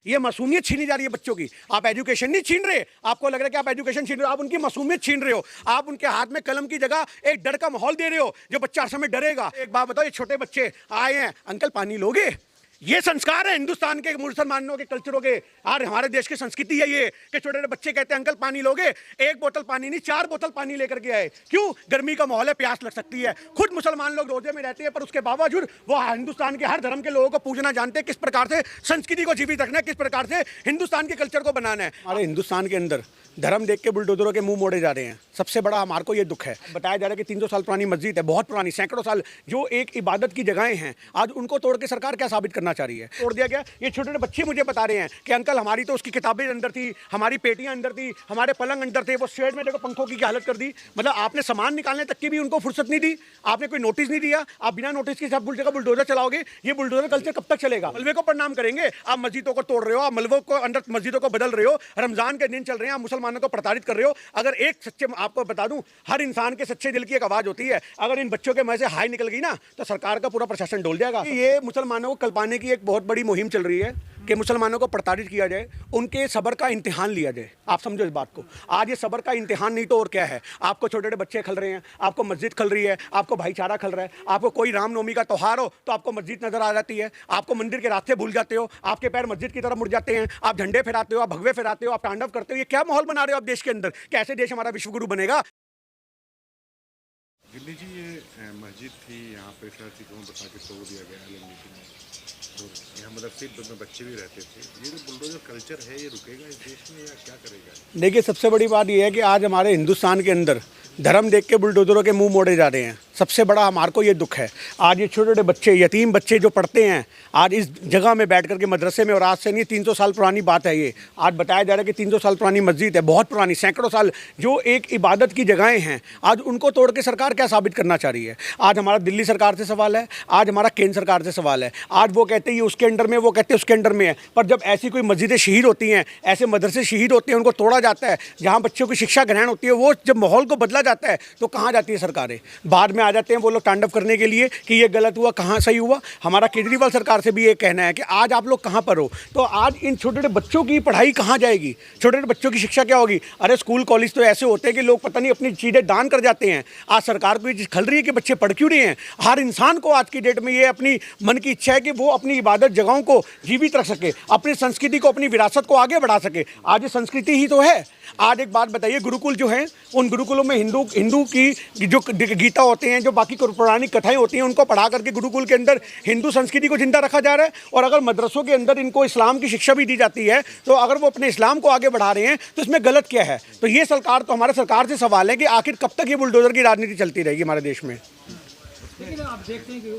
ये मासूमियत छीनी जा रही है बच्चों की। आप एजुकेशन नहीं छीन रहे, आपको लग रहा है कि आप एजुकेशन छीन रहे हो, आप उनकी मासूमियत छीन रहे हो। आप उनके हाथ में कलम की जगह एक डर का माहौल दे रहे हो, जो बच्चा हर समय डरेगा। एक बात बताओ, ये छोटे बच्चे आए हैं, अंकल पानी लोगे? ये संस्कार है हिंदुस्तान के मुसलमानों के कल्चरों के। और हमारे देश की संस्कृति है ये कि छोटे छोटे बच्चे कहते हैं अंकल पानी लोगे? एक बोतल पानी नहीं, 4 बोतल पानी लेकर के आए। क्यों? गर्मी का माहौल है, प्यास लग सकती है। खुद मुसलमान लोग रोजे में रहते हैं, पर उसके बावजूद वो हिंदुस्तान के हर धर्म के लोगों को पूजना जानते हैं, किस प्रकार से संस्कृति को जीवित रखना है, किस प्रकार से हिंदुस्तान के कल्चर को बनाना है। हमारे हिंदुस्तान के अंदर धर्म देख के बुलडोजरों के मुंह मोड़े जा रहे हैं। सबसे बड़ा हमारे को ये दुख है। बताया जा रहा है कि 300 साल पुरानी मस्जिद है, बहुत पुरानी, सैकड़ों साल जो एक इबादत की जगहें हैं, आज उनको तोड़ के सरकार क्या साबित करना चाह रही है? तोड़ दिया गया। ये छोटे छोटे बच्चे मुझे बता रहे हैं कि अंकल हमारी तो उसकी किताबें अंदर थी, हमारी पेटियां अंदर थी, हमारे पलंग अंदर थे, वो शेड में देखो पंखों की हालत कर दी। मतलब आपने सामान निकालने तक की भी उनको फुर्सत नहीं दी, आपने कोई नोटिस नहीं दिया। आप बिना नोटिस के सब जगह बुलडोजर चलाओगे। ये बुलडोजर कल्चर कब तक चलेगा? मलबे को प्रणाम करेंगे? आप मस्जिदों को तोड़ रहे हो, आप मलबों को अंदर मस्जिदों को बदल रहे हो, रमजान के दिन चल रहे हैं, आप मुसलमानों को प्रताड़ित कर रहे हो। अगर एक सच्चे, आपको बता दूं, हर इंसान के सच्चे दिल की एक आवाज होती है। अगर इन बच्चों के मुंह से हाय निकल गई ना, तो सरकार का पूरा प्रशासन डोल जाएगा। ये मुसलमानों को कल्पाने की एक बहुत बड़ी मुहिम चल रही है कि मुसलमानों को प्रताड़ित किया जाए, उनके सब्र का इम्तिहान लिया जाए। आप समझो इस बात को। आज ये सब्र का इम्तिहान नहीं तो और क्या है? आपको छोटे छोटे बच्चे खल रहे हैं, आपको मस्जिद खल रही है, आपको भाईचारा खल रहा है, आपको कोई रामनवमी का त्यौहार हो तो आपको मस्जिद नजर आ जाती है, आपको मंदिर के रास्ते भूल जाते हो, आपके पैर मस्जिद की तरफ मुड़ जाते हैं, आप झंडे फहराते हो, आप भगवे फहराते हो, आप तांडव करते हो। ये क्या माहौल बना रहे हो आप देश के अंदर? कैसे देश हमारा विश्वगुरु बनेगा? दिल्ली जी, ये मस्जिद थी, यहाँ पे थी, को बता के तोड़ दिया गया मीटिंग में। तो यहाँ मदरसे में बच्चे भी रहते थे। ये जो बुलडोजर कल्चर है, ये रुकेगा इस देश में या क्या करेगा? देखिए, सबसे बड़ी बात यह है कि आज हमारे हिंदुस्तान के अंदर धर्म देख के बुलडोजरों के मुंह मोड़े जा रहे हैं। सबसे बड़ा हमारे को ये दुख है। आज ये छोटे छोटे बच्चे, यतीम बच्चे जो पढ़ते हैं, आज इस जगह में बैठ करके मदरसे में, और आज से नहीं 300 साल पुरानी बात है ये। आज बताया जा रहा है कि 300 साल पुरानी मस्जिद है, बहुत पुरानी, सैकड़ों साल जो एक इबादत की जगहें हैं, आज उनको तोड़ के सरकार क्या साबित करना चाह रही है? आज हमारा दिल्ली सरकार से सवाल है, आज हमारा केंद्र सरकार से सवाल है। आज वो कहते हैं उसके अंडर में, वो कहते हैं उसके अंडर में है। पर जब ऐसी कोई मस्जिदें शहीद होती हैं, ऐसे मदरसे शहीद होते हैं, उनको तोड़ा जाता है, जहाँ बच्चों की शिक्षा ग्रहण होती है, वो जब माहौल को बदला जाता है तो कहाँ जाती है सरकारें? बाद में आ जाते हैं वो लोग तांडव करने के लिए कि ये गलत हुआ, कहाँ सही हुआ। हमारा केजरीवाल सरकार से भी ये कहना है कि आज आप लोग कहाँ पर हो? तो आज इन छोटे छोटे बच्चों की पढ़ाई कहाँ जाएगी? छोटे छोटे बच्चों की शिक्षा क्या होगी? अरे स्कूल कॉलेज तो ऐसे होते हैं कि लोग पता नहीं अपनी चीज़ें दान कर जाते हैं। आज सरकार को ये चीज़ खल रही है कि बच्चे पढ़ क्यों रहे हैं। हर इंसान को आज की डेट में ये अपनी मन की इच्छा है कि वो अपनी इबादत जगहों को जीवित रख सके, अपनी संस्कृति को, अपनी विरासत को आगे बढ़ा सके। आज ये संस्कृति ही तो है। आज एक बात बताइए, गुरुकुल जो है, उन गुरुकुलों में हिंदू की जो गीता होते हैं, जो बाकी पौराणिक कथाएं होती हैं, उनको पढ़ा करके गुरुकुल के अंदर हिंदू संस्कृति को जिंदा रखा जा रहा है। और अगर मदरसों के अंदर इनको इस्लाम की शिक्षा भी दी जाती है, तो अगर वो अपने इस्लाम को आगे बढ़ा रहे हैं तो इसमें गलत क्या है? तो ये सरकार, तो हमारे सरकार से सवाल है कि आखिर कब तक ये बुलडोजर की राजनीति चलती रहेगी हमारे देश में? लेकिन आप देखते हैं कि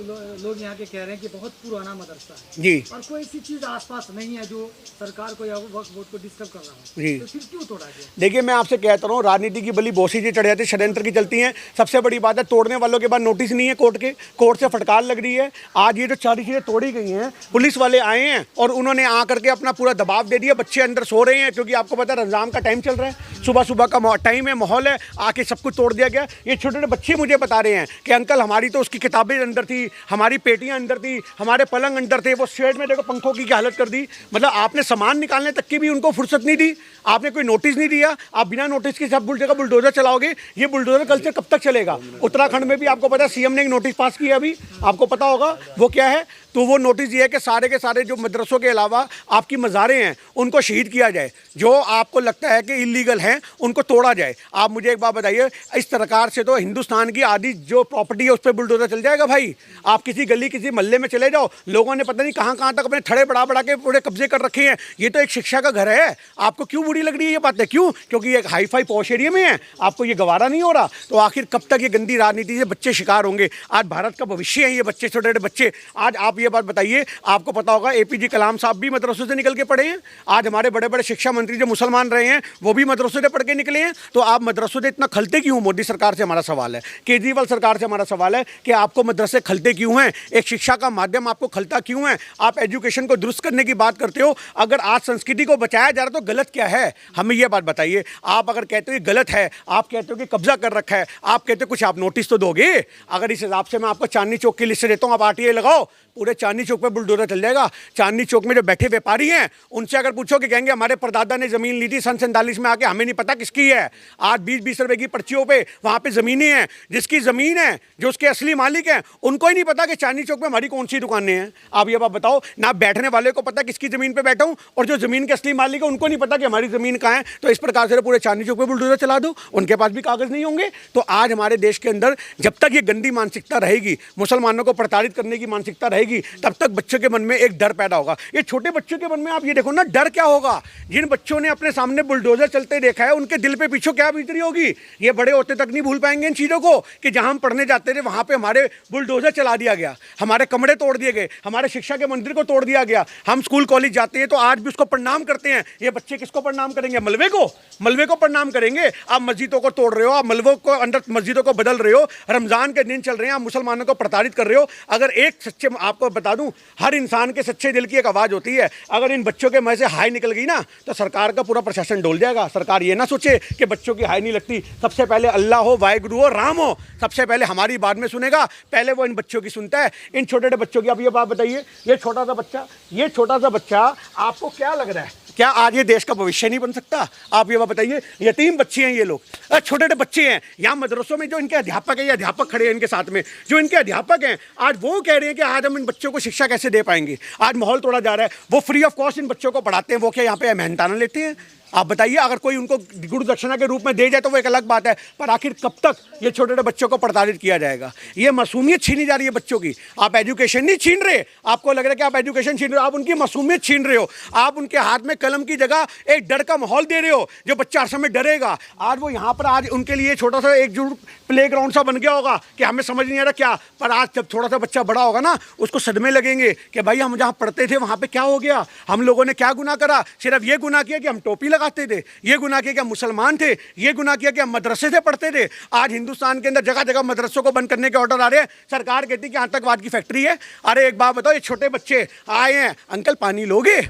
लोग यहाँ के कह रहे हैं कि बहुत पुराना मदरसा है जी, और कोई ऐसी चीज आसपास नहीं है जो सरकार को या वक्फ बोर्ड को डिस्टर्ब कर रहा हो। जी। तो फिर क्यों तोड़ा गया? देखिए, मैं आपसे कहता हूँ, राजनीति की बली बहुत सी चीज़ें चढ़ जाती है, षड्यंत्र की चलती हैं। सबसे बड़ी बात है, तोड़ने वालों के बाद नोटिस नहीं है कोर्ट से फटकार लग रही है। आज ये जो सारी चीज़ें तोड़ी गई हैं, पुलिस वाले आए हैं और उन्होंने आ करके अपना पूरा दबाव दे दिया। बच्चे अंदर सो रहे हैं, क्योंकि आपको पता है रमजान का टाइम चल रहा है, सुबह सुबह का टाइम है, माहौल है, आके सब कुछ तोड़ दिया गया। ये छोटे छोटे बच्चे मुझे बता रहे हैं कि अंकल हमारी तो उसकी किताबें अंदर थी, हमारी पेटियां अंदर थी, हमारे पलंग अंदर थे, वो शेड में देखो पंखों की हालत कर दी। मतलब आपने सामान निकालने तक की भी उनको फुर्सत नहीं दी, आपने कोई नोटिस नहीं दिया। आप बिना नोटिस के सब जगह बुलडोजर चलाओगे। ये बुलडोजर कल्चर कब तक चलेगा? उत्तराखंड में भी आपको पता है सीएम ने एक नोटिस पास किया, अभी आपको पता होगा वो क्या है। तो वो नोटिस ये है कि सारे के सारे जो मदरसों के अलावा आपकी मज़ारें हैं, उनको शहीद किया जाए, जो आपको लगता है कि इलीगल हैं उनको तोड़ा जाए। आप मुझे एक बात बताइए, इस प्रकार से तो हिंदुस्तान की आधी जो प्रॉपर्टी है उस पर बुलडोजर चल जाएगा भाई। आप किसी गली, किसी मोहल्ले में चले जाओ, लोगों ने पता नहीं कहाँ कहाँ तक अपने थड़े बढ़ा के पूरे कब्जे कर रखे हैं। ये तो एक शिक्षा का घर है। आपको क्यों बुरी लग रही है ये बातें? क्यों? क्योंकि ये हाई फाई पॉश एरिया में है, आपको ये गवारा नहीं हो रहा। तो आखिर कब तक ये गंदी राजनीति से बच्चे शिकार होंगे? आज भारत का भविष्य है ये बच्चे, छोटे छोटे बच्चे। आज आप ये बात बताइए, आपको पता होगा एपीजे कलाम साहब भी मदरसों से निकल के पढ़े हैं। आज हमारे बड़े बड़े शिक्षा मंत्री जो मुसलमान रहे हैं, वो भी मदरसों से पढ़ के निकले हैं। तो आप मदरसों से इतना खलते क्यों? मोदी सरकार से हमारा सवाल है, केजरीवाल सरकार से हमारा सवाल है कि आपको मदरसे खलते क्यों हैं? एक शिक्षा का माध्यम आपको खलता क्यों है? आप एजुकेशन को दुरुस्त करने की बात करते हो, अगर आज संस्कृति को बचाया जा रहा तो गलत क्या है? हमें यह बात बताइए। आप अगर कहते हो ये गलत है, आप कहते हो कि कब्जा कर रखा है, आप कहते हो कुछ आप नोटिस तो दोगे? अगर इस हिसाब से मैं आपको चांदनी चौक की लिस्ट देता हूँ, आप आरटीआई लगाओ, पूरे चांदनी चौक पे बुलडोजर चल जाएगा। चांदनी चौक में जो बैठे व्यापारी हैं उनसे अगर पूछो कि कहेंगे हमारे परदादा ने जमीन ली थी सन 47 में आके, हमें नहीं पता किसकी है। आज 20-20 रुपए की पर्चियों पे वहां पे जमीनें हैं, जिसकी जमीन है जो उसके असली मालिक हैं उनको ही नहीं पता कि चांदनी चौक में हमारी कौन सी दुकानें हैं। आप ये बात बताओ ना, बैठने वाले को पता किसकी जमीन पे बैठा हूं और जो जमीन के असली मालिक है उनको नहीं पता कि हमारी जमीन कहाँ है। तो इस प्रकार से पूरे चांदनी चौक पे बुलडोजर चला दो, उनके पास भी कागज नहीं होंगे। तो आज हमारे देश के अंदर जब तक ये गंदी मानसिकता रहेगी, मुसलमानों को प्रताड़ित करने की मानसिकता रहेगी, तब तक बच्चों के मन में एक डर पैदा होगा। ये छोटे बच्चों के मन में आप ये देखो ना, डर क्या होगा। जिन बच्चों ने अपने सामने बुलडोजर चलते देखा है उनके दिल पे पीछे क्या बीत रही होगी, ये बड़े होते तक नहीं भूल पाएंगे इन चीज़ों को कि जहां हम पढ़ने जाते थे वहां पे हमारे बुलडोजर चला दिया गया, हमारे कमरे तोड़ दिए गए, हमारे शिक्षा के मंदिर को तोड़ दिया गया। हम स्कूल कॉलेज जाते हैं तो आज भी उसको प्रणाम करते हैं। ये बच्चे किसको प्रणाम करेंगे? मलबे को प्रणाम करेंगे। आप मस्जिदों को तोड़ रहे हो, आप मलबों को अंदर मस्जिदों को बदल रहे हो, रमजान के दिन चल रहे हैं, आप मुसलमानों को प्रताड़ित कर रहे हो। अगर एक सच्चे, आपको बता दूं, हर इंसान के सच्चे दिल की एक आवाज़ होती है, अगर इन बच्चों के मुंह से हाय निकल गई ना तो सरकार का पूरा प्रशासन डोल जाएगा। सरकार ये ना सोचे कि बच्चों की हाय नहीं लगती, सबसे पहले अल्लाह हो, वाहेगुरु हो, राम हो, सबसे पहले हमारी बाद में सुनेगा, पहले वो इन बच्चों की सुनता है। इन छोटे छोटे बच्चों की आप ये बात बताइए, ये छोटा सा बच्चा आपको क्या लग रहा है, क्या आज ये देश का भविष्य नहीं बन सकता? आप ये बात बताइए। यतीम बच्चे हैं ये लोग, छोटे छोटे बच्चे हैं। यहाँ मदरसों में जो इनके अध्यापक हैं, ये अध्यापक खड़े हैं इनके साथ में, जो इनके अध्यापक हैं, आज वो कह रहे हैं कि आज हम इन बच्चों को शिक्षा कैसे दे पाएंगे। आज माहौल तोड़ा जा रहा है, वो फ्री ऑफ कॉस्ट इन बच्चों को पढ़ाते हैं, वो क्या यहाँ पे मेहनताना लेते हैं? आप बताइए। अगर कोई उनको गुरु दक्षिणा के रूप में दे जाए तो वो एक अलग बात है, पर आखिर कब तक ये छोटे छोटे बच्चों को प्रताड़ित किया जाएगा? ये मासूमियत छीनी जा रही है बच्चों की। आप एजुकेशन नहीं छीन रहे, आपको लग रहा है कि आप एजुकेशन छीन रहे हो, आप उनकी मासूमियत छीन रहे हो। आप उनके हाथ में कलम की जगह एक डर का माहौल दे रहे हो, जो बच्चा हर समय डरेगा। आज वो यहाँ पर आज उनके लिए छोटा सा एकजुट प्ले ग्राउंड सा बन गया होगा कि हमें समझ नहीं आ रहा क्या, पर आज जब थोड़ा सा बच्चा बड़ा होगा ना, उसको सदमे लगेंगे कि भाई हम जहाँ पढ़ते थे वहाँ पे क्या हो गया, हम लोगों ने क्या गुनाह करा। सिर्फ ये गुनाह किया कि हम टोपी लगाते थे, ये गुनाह किया कि हम मुसलमान थे, ये गुनाह किया कि हम मदरसे से पढ़ते थे। आज हिंदुस्तान के अंदर जगह जगह मदरसों को बंद करने के ऑर्डर आ रहे हैं। सरकार कहती है कि आतंकवाद की फैक्ट्री है। अरे एक बात बताओ, ये छोटे बच्चे आए हैं, अंकल पानी लोगे?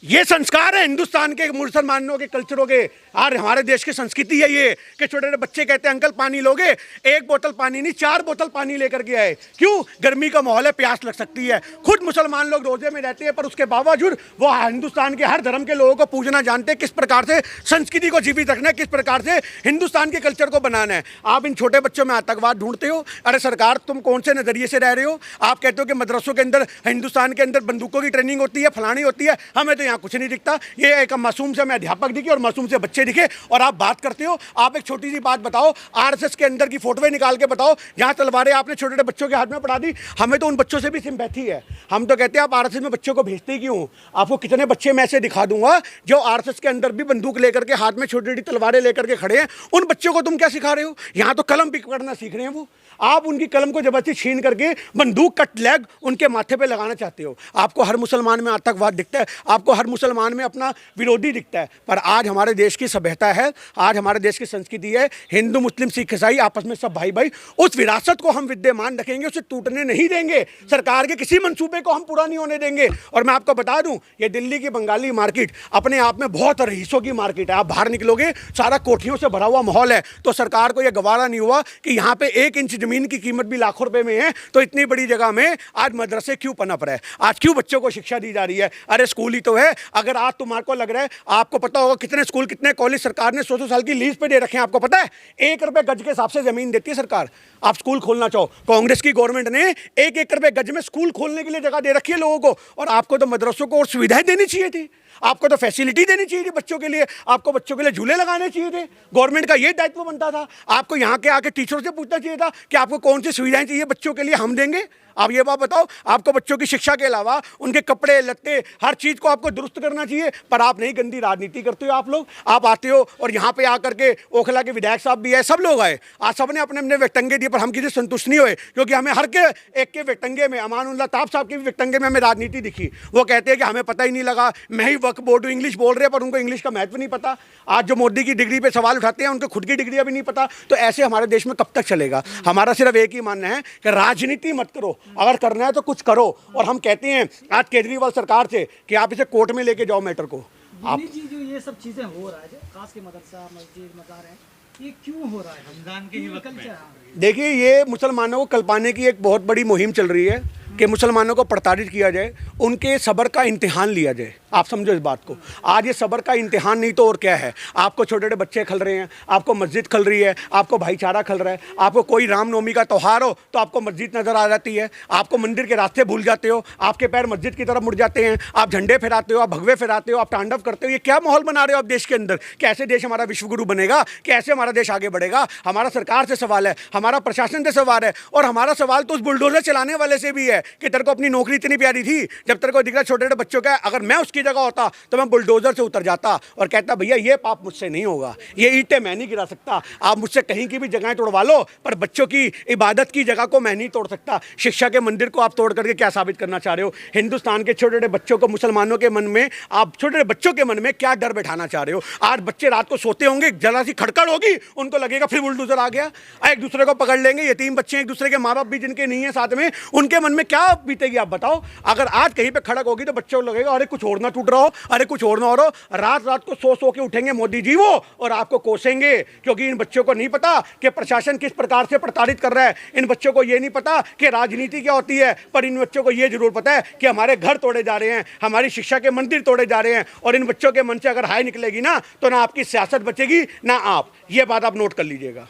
ये संस्कार है हिंदुस्तान के मुसलमानों के कल्चरों के, और हमारे देश की संस्कृति है ये कि छोटे छोटे बच्चे कहते हैं अंकल पानी लोगे? एक बोतल पानी नहीं, 4 बोतल पानी लेकर के आए। क्यों? गर्मी का माहौल है, प्यास लग सकती है। खुद मुसलमान लोग रोजे में रहते हैं, पर उसके बावजूद वो हिंदुस्तान के हर धर्म के लोगों को पूजना जानते हैं, किस प्रकार से संस्कृति को जीवित रखना है, किस प्रकार से हिंदुस्तान के कल्चर को बनाना है। आप इन छोटे बच्चों में आतंकवाद ढूंढते हो। अरे सरकार, तुम कौन से नजरिए से रह रहे हो? आप कहते हो कि मदरसों के अंदर, हिंदुस्तान के अंदर बंदूकों की ट्रेनिंग होती है, फलानी होती है, हमें तो यहाँ कुछ नहीं दिखता। ये एक मासूम से हमें अध्यापक दिखे और मासूम से बच्चे दिखे, और आप बात करते हो। आप एक छोटी सी बात बताओ, आरएसएस के अंदर की फोटोएं निकाल के बताओ जहां तलवारें आपने छोटे छोटे बच्चों के हाथ में पड़ा दी। हमें तो उन बच्चों से भी सिंपैथी है। हम तो कहते हैं आप आरएसएस में बच्चों को भेजते ही क्यों? आपको कितने बच्चे मैं ऐसे दिखा दूंगा जो आरएसएस के अंदर भी बंदूक लेकर के, हाथ में छोटी छोटी तलवारें लेकर के खड़े हैं। उन बच्चों को तुम क्या सिखा रहे हो? यहाँ तो कलम पकड़ना सीख रहे हैं वो। आप उनकी कलम को जबरदस्ती छीन करके बंदूक कट लैग उनके माथे पे लगाना चाहते हो। आपको हर मुसलमान में आतंकवाद दिखता है, आपको हर मुसलमान में अपना विरोधी दिखता है। पर आज हमारे देश की सभ्यता है, आज हमारे देश की संस्कृति है, हिंदू मुस्लिम सिख ईसाई आपस में सब भाई भाई। उस विरासत को हम विद्यमान रखेंगे, उसे टूटने नहीं देंगे। सरकार के किसी मंसूबे को हम पूरा नहीं होने देंगे। और मैं आपको बता दूं, ये दिल्ली की बंगाली मार्केट अपने आप में बहुत रईसों की मार्केट है। आप बाहर निकलोगे, सारा कोठियों से भरा हुआ माहौल है। तो सरकार को यह गवारा नहीं हुआ कि यहाँ पे 1 इंच जमीन की कीमत भी लाखों रुपए में है, तो इतनी बड़ी जगह में आज मदरसे क्यों पनप रहे हैं? आज क्यों बच्चों को शिक्षा दी जा रही है? अरे स्कूल ही तो है। अगर आज तुम्हारे को लग रहा है, आपको पता होगा कितने स्कूल, कितने कॉलेज सरकार ने 100 साल की लीज पे दे रखे हैं। आपको पता है 1 रुपए गज के हिसाब से जमीन देती है सरकार। आप स्कूल खोलना चाहो, कांग्रेस की गवर्नमेंट ने 1 रुपए गज में स्कूल खोलने के लिए जगह दे रखी है लोगों को। और आपको तो मदरसों को और सुविधाएं देनी चाहिए थी, आपको तो फैसिलिटी देनी चाहिए थी बच्चों के लिए, आपको बच्चों के लिए झूले लगाने चाहिए थे। गवर्नमेंट का ये दायित्व बनता था। आपको यहाँ के आके टीचरों से पूछना चाहिए था कि आपको कौन सी सुविधाएं चाहिए बच्चों के लिए, हम देंगे। आप ये बात बताओ, आपको बच्चों की शिक्षा के अलावा उनके कपड़े लत्ते हर चीज़ को आपको दुरुस्त करना चाहिए। पर आप नहीं, गंदी राजनीति करते हो आप लोग। आप आते हो और यहाँ पे आकर के ओखला के विधायक साहब भी आए, सब लोग आए, आज सब ने अपने अपने व्यक्तंगे दिए, पर हम किसी संतुष्ट नहीं हुए, क्योंकि हमें हर के एक के व्यक्तंगे में, अमानुल्लाह ताब साहब के भी व्यक्तंगे में हमें राजनीति दिखी। वो कहते हैं कि हमें पता ही नहीं लगा, मैं ही वक्फ बोर्ड हूँ, इंग्लिश बोल रहे हैं, पर उनको इंग्लिश का महत्व नहीं पता। आज जो मोदी की डिग्री पे सवाल उठाते हैं, उनको खुद की डिग्री अभी नहीं पता। तो ऐसे हमारे देश में कब तक चलेगा? हमारा सिर्फ एक ही मानना है कि राजनीति मत करो, अगर करना है तो कुछ करो। और हम कहते हैं आज केजरीवाल सरकार से कि आप इसे कोर्ट में लेके जाओ मैटर को। आप जो ये सब चीजें हो रहा है, खास के मदरसा मस्जिद मज़ार है, ये क्यों हो रहा है? रमजान के ही वक्त में। देखिए, ये मुसलमानों को कल्पाने की एक बहुत बड़ी मुहिम चल रही है। कि मुसलमानों को प्रताड़ित किया जाए, उनके सब्र का इम्तिहान लिया जाए। आप समझो इस बात को। आज ये सब्र का इम्तिहान नहीं तो और क्या है। आपको छोटे छोटे बच्चे खल रहे हैं, आपको मस्जिद खल रही है, आपको भाईचारा खल रहा है, आपको कोई रामनवमी का त्यौहार हो तो आपको मस्जिद नज़र आ जाती है, आपको मंदिर के रास्ते भूल जाते हो, आपके पैर मस्जिद की तरफ मुड़ जाते हैं, आप झंडे फहराते हो, आप भगवे फहराते हो, आप तांडव करते हो। ये क्या माहौल बना रहे हो आप देश के अंदर? कैसे देश हमारा विश्वगुरु बनेगा? कैसे हमारा देश आगे बढ़ेगा? हमारा सरकार से सवाल है, हमारा प्रशासन से सवाल है, और हमारा सवाल तो उस बुलडोजर चलाने वाले से भी है कि तेरे को अपनी नौकरी इतनी प्यारी थी, जब तेरे को दिख रहा छोटे छोटे बच्चों का, अगर मैं उसकी जगह होता तो मैं बुलडोजर से उतर जाता और कहता भैया ये पाप मुझसे नहीं होगा, ये ईंटें मैं नहीं गिरा सकता, आप मुझसे कहीं की भी जगहें तोड़वा लो पर बच्चों की इबादत की जगह को मैं नहीं तोड़ सकता। शिक्षा के मंदिर को आप तोड़ करके क्या साबित करना चाह रहे हो? हिंदुस्तान के छोटे छोटे बच्चों को, मुसलमानों के मन में, आप छोटे छोटे बच्चों के मन में क्या डर बैठाना चाह रहे हो? आज बच्चे रात को सोते होंगे, जरा सी खड़खड़ होगी, उनको लगेगा फिर बुलडोजर आ गया, एक दूसरे को पकड़ लेंगे। यतीम बच्चे, एक दूसरे के माँ बाप भी जिनके नहीं है साथ में, उनके मन में क्या बीतेगी आप बताओ? अगर आज कहीं पे खड़क होगी तो बच्चों को लगेगा अरे कुछ और ना टूट रहा हो, अरे कुछ और ना हो रहा हो। रात रात को सो के उठेंगे मोदी जी वो, और आपको कोसेंगे, क्योंकि इन बच्चों को नहीं पता कि प्रशासन किस प्रकार से प्रताड़ित कर रहा है। इन बच्चों को ये नहीं पता कि राजनीति क्या होती है, पर इन बच्चों को ये जरूर पता है कि हमारे घर तोड़े जा रहे हैं, हमारी शिक्षा के मंदिर तोड़े जा रहे हैं, और इन बच्चों के मन से अगर हाय निकलेगी ना तो ना आपकी सियासत बचेगी ना आप। ये बात आप नोट कर लीजिएगा।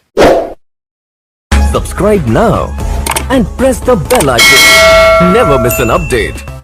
Subscribe now and press the bell icon. Never miss an update.